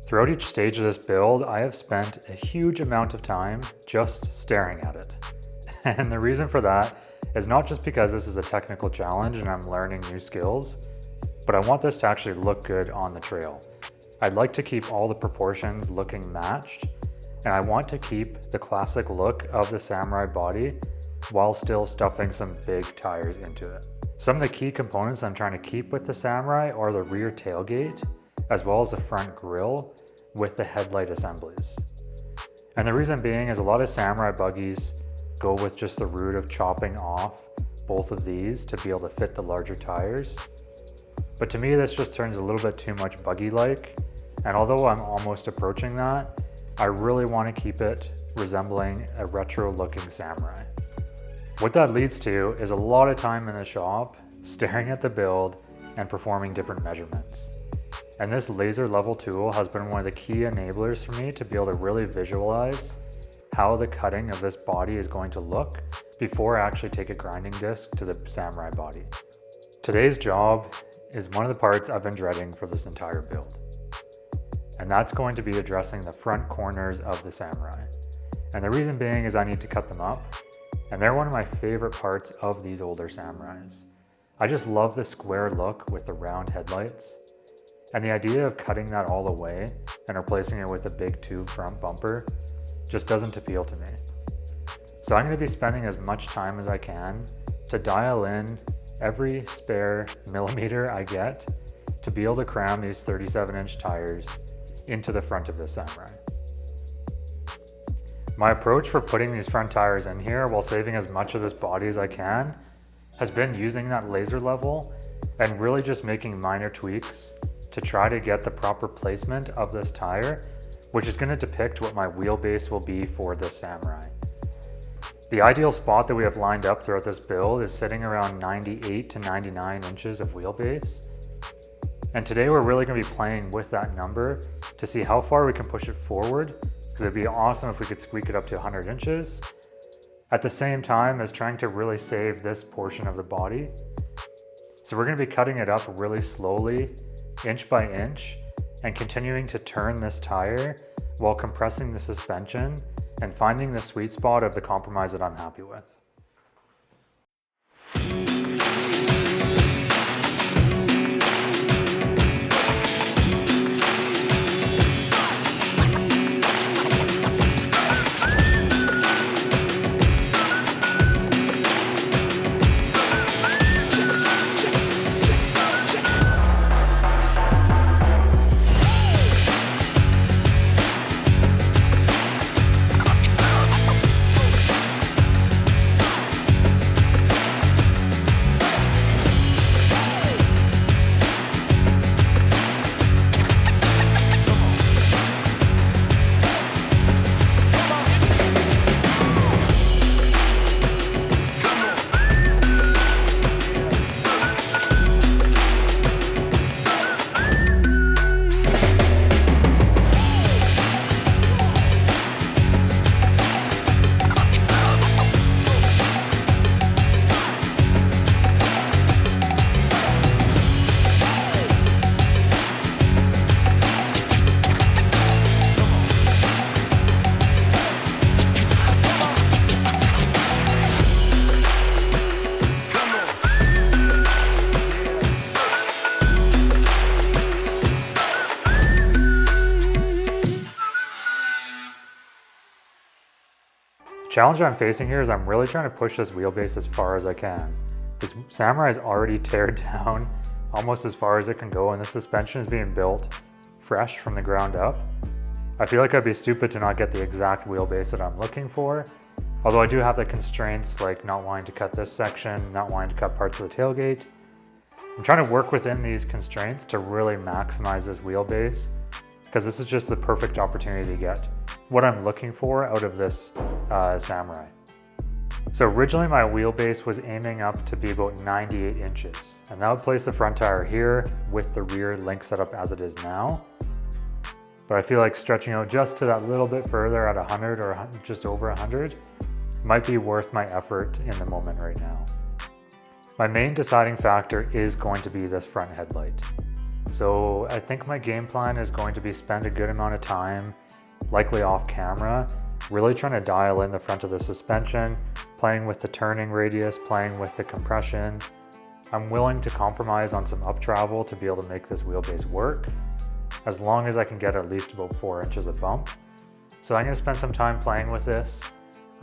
Throughout each stage of this build, I have spent a huge amount of time just staring at it. And the reason for that is not just because this is a technical challenge and I'm learning new skills, but I want this to actually look good on the trail. I'd like to keep all the proportions looking matched, and I want to keep the classic look of the Samurai body while still stuffing some big tires into it. Some of the key components I'm trying to keep with the Samurai are the rear tailgate, as well as the front grille with the headlight assemblies. And the reason being is a lot of Samurai buggies go with just the route of chopping off both of these to be able to fit the larger tires. But to me, this just turns a little bit too much buggy-like. And although I'm almost approaching that, I really want to keep it resembling a retro-looking Samurai. What that leads to is a lot of time in the shop, staring at the build and performing different measurements. And this laser level tool has been one of the key enablers for me to be able to really visualize how the cutting of this body is going to look before I actually take a grinding disc to the Samurai body. Today's job is one of the parts I've been dreading for this entire build. And that's going to be addressing the front corners of the Samurai. And the reason being is I need to cut them up, and they're one of my favorite parts of these older Samurais. I just love the square look with the round headlights, and the idea of cutting that all away and replacing it with a big tube front bumper just doesn't appeal to me. So I'm going to be spending as much time as I can to dial in every spare millimeter I get to be able to cram these 37-inch tires into the front of the Samurai. My approach for putting these front tires in here while saving as much of this body as I can has been using that laser level and really just making minor tweaks to try to get the proper placement of this tire, which is going to depict what my wheelbase will be for this Samurai. The ideal spot that we have lined up throughout this build is sitting around 98 to 99 inches of wheelbase. And today we're really going to be playing with that number to see how far we can push it forward, because it'd be awesome if we could squeak it up to 100 inches, at the same time as trying to really save this portion of the body. So we're going to be cutting it up really slowly, inch by inch, and continuing to turn this tire while compressing the suspension and finding the sweet spot of the compromise that I'm happy with. The challenge I'm facing here is I'm really trying to push this wheelbase as far as I can. This Samurai is already teared down almost as far as it can go, and the suspension is being built fresh from the ground up. I feel like I'd be stupid to not get the exact wheelbase that I'm looking for, although I do have the constraints like not wanting to cut this section, not wanting to cut parts of the tailgate. I'm trying to work within these constraints to really maximize this wheelbase, because this is just the perfect opportunity to get what I'm looking for out of this Samurai. So originally my wheelbase was aiming up to be about 98 inches, and that would place the front tire here with the rear link setup as it is now. But I feel like stretching out just to that little bit further at 100 or just over 100 might be worth my effort in the moment right now. My main deciding factor is going to be this front headlight. So I think my game plan is going to be spend a good amount of time, likely off camera, really trying to dial in the front of the suspension, playing with the turning radius, playing with the compression. I'm willing to compromise on some up travel to be able to make this wheelbase work, as long as I can get at least about 4 inches of bump. So I'm gonna spend some time playing with this.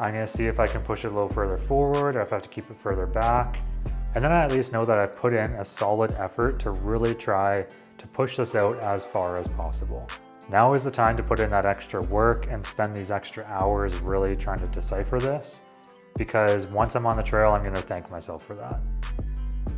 I'm gonna see if I can push it a little further forward or if I have to keep it further back. And then I at least know that I've put in a solid effort to really try to push this out as far as possible. Now is the time to put in that extra work and spend these extra hours really trying to decipher this, because once I'm on the trail, I'm gonna thank myself for that.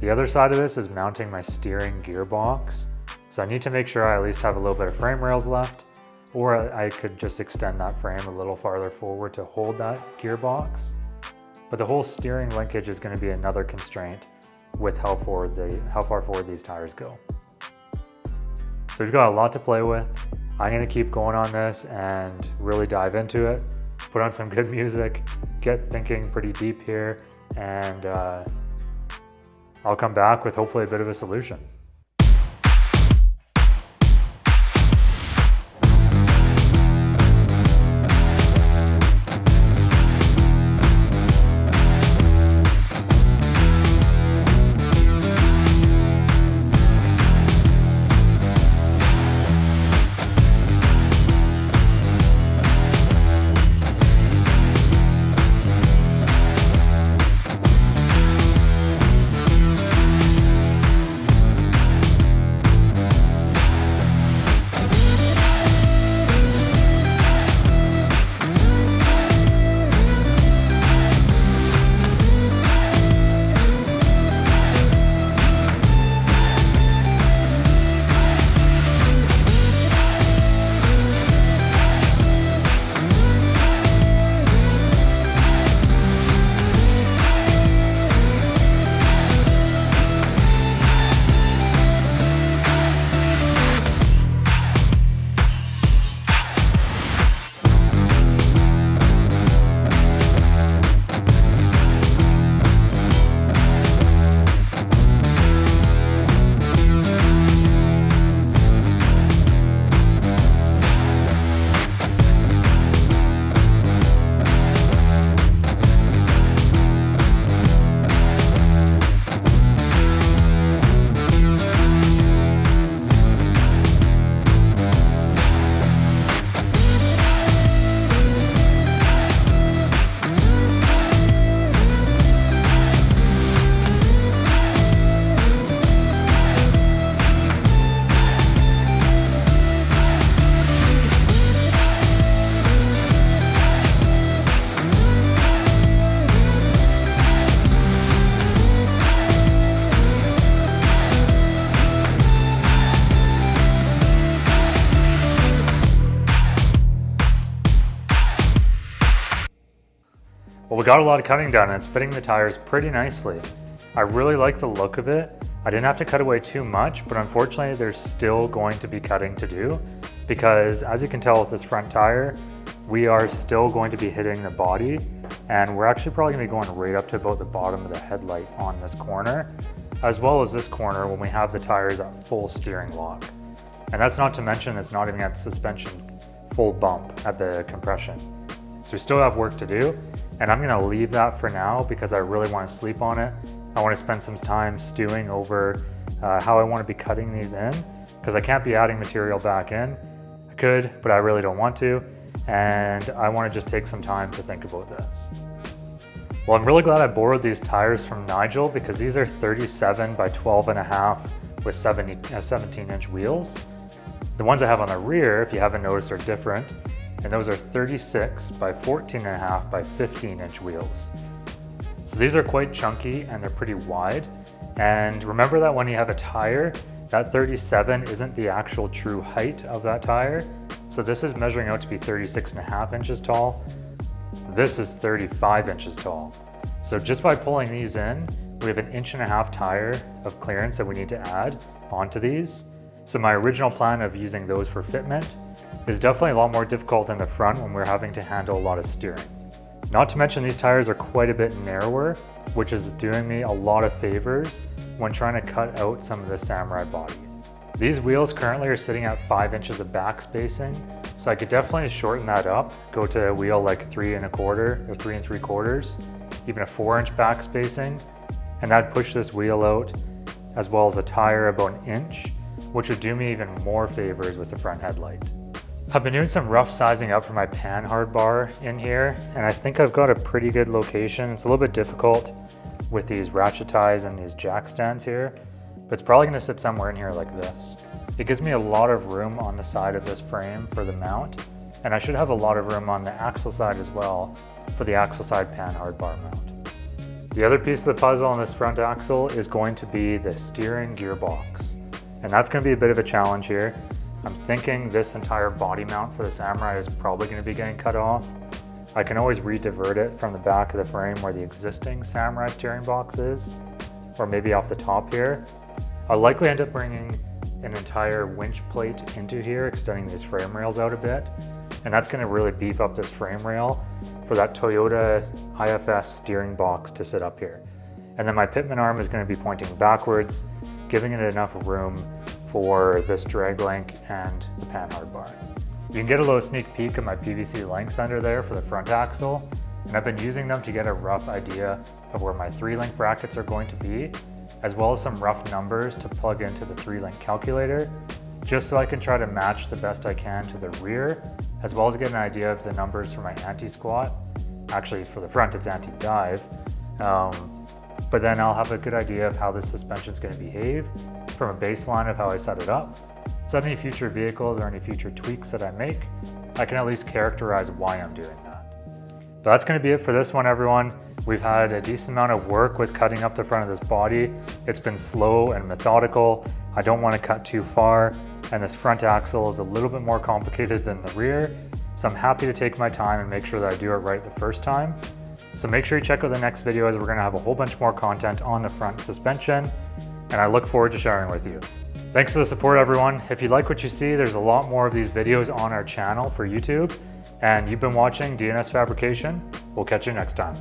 The other side of this is mounting my steering gearbox. So I need to make sure I at least have a little bit of frame rails left, or I could just extend that frame a little farther forward to hold that gearbox. But the whole steering linkage is going to be another constraint with how far forward these tires go. So we've got a lot to play with. I'm going to keep going on this and really dive into it, put on some good music, get thinking pretty deep here, and I'll come back with hopefully a bit of a solution. Well, we got a lot of cutting done and it's fitting the tires pretty nicely. I really like the look of it. I didn't have to cut away too much, but unfortunately there's still going to be cutting to do, because as you can tell with this front tire, we are still going to be hitting the body, and we're actually probably gonna be going right up to about the bottom of the headlight on this corner, as well as this corner when we have the tires at full steering lock. And that's not to mention it's not even at suspension full bump at the compression. So we still have work to do, and I'm gonna leave that for now because I really wanna sleep on it. I wanna spend some time stewing over how I wanna be cutting these in, because I can't be adding material back in. I could, but I really don't want to, and I wanna just take some time to think about this. Well, I'm really glad I borrowed these tires from Nigel, because these are 37 by 12.5 with 17-inch wheels. The ones I have on the rear, if you haven't noticed, are different, and those are 36 by 14.5 by 15-inch wheels. So these are quite chunky and they're pretty wide. And remember that when you have a tire, that 37 isn't the actual true height of that tire. So this is measuring out to be 36.5 inches tall. This is 35 inches tall. So just by pulling these in, we have 1.5 inch tire of clearance that we need to add onto these. So my original plan of using those for fitment is definitely a lot more difficult in the front when we're having to handle a lot of steering. Not to mention these tires are quite a bit narrower, which is doing me a lot of favors when trying to cut out some of the Samurai body. These wheels currently are sitting at 5 inches of back spacing, so I could definitely shorten that up, go to a wheel like 3 1/4 or 3 3/4, even a 4-inch back spacing, and that'd push this wheel out, as well as a tire about 1 inch, which would do me even more favors with the front headlight. I've been doing some rough sizing up for my pan hard bar in here, and I think I've got a pretty good location. It's a little bit difficult with these ratchet ties and these jack stands here, but it's probably gonna sit somewhere in here like this. It gives me a lot of room on the side of this frame for the mount, and I should have a lot of room on the axle side as well for the axle side pan hard bar mount. The other piece of the puzzle on this front axle is going to be the steering gearbox, and that's gonna be a bit of a challenge here. I'm thinking this entire body mount for the Samurai is probably gonna be getting cut off. I can always re-divert it from the back of the frame where the existing Samurai steering box is, or maybe off the top here. I'll likely end up bringing an entire winch plate into here, extending these frame rails out a bit, and that's gonna really beef up this frame rail for that Toyota IFS steering box to sit up here. And then my pitman arm is gonna be pointing backwards, giving it enough room for this drag link and the pan hard bar. You can get a little sneak peek of my PVC links under there for the front axle, and I've been using them to get a rough idea of where my 3-link brackets are going to be, as well as some rough numbers to plug into the 3-link calculator, just so I can try to match the best I can to the rear, as well as get an idea of the numbers for my anti-squat. Actually, for the front, it's anti-dive. But then I'll have a good idea of how this suspension is going to behave from a baseline of how I set it up. So any future vehicles or any future tweaks that I make, I can at least characterize why I'm doing that. But that's going to be it for this one, everyone. We've had a decent amount of work with cutting up the front of this body. It's been slow and methodical. I don't want to cut too far, and this front axle is a little bit more complicated than the rear. So I'm happy to take my time and make sure that I do it right the first time. So make sure you check out the next video, as we're going to have a whole bunch more content on the front suspension, and I look forward to sharing with you. Thanks for the support, everyone. If you like what you see, there's a lot more of these videos on our channel for YouTube, and you've been watching DNS Fabrication. We'll catch you next time.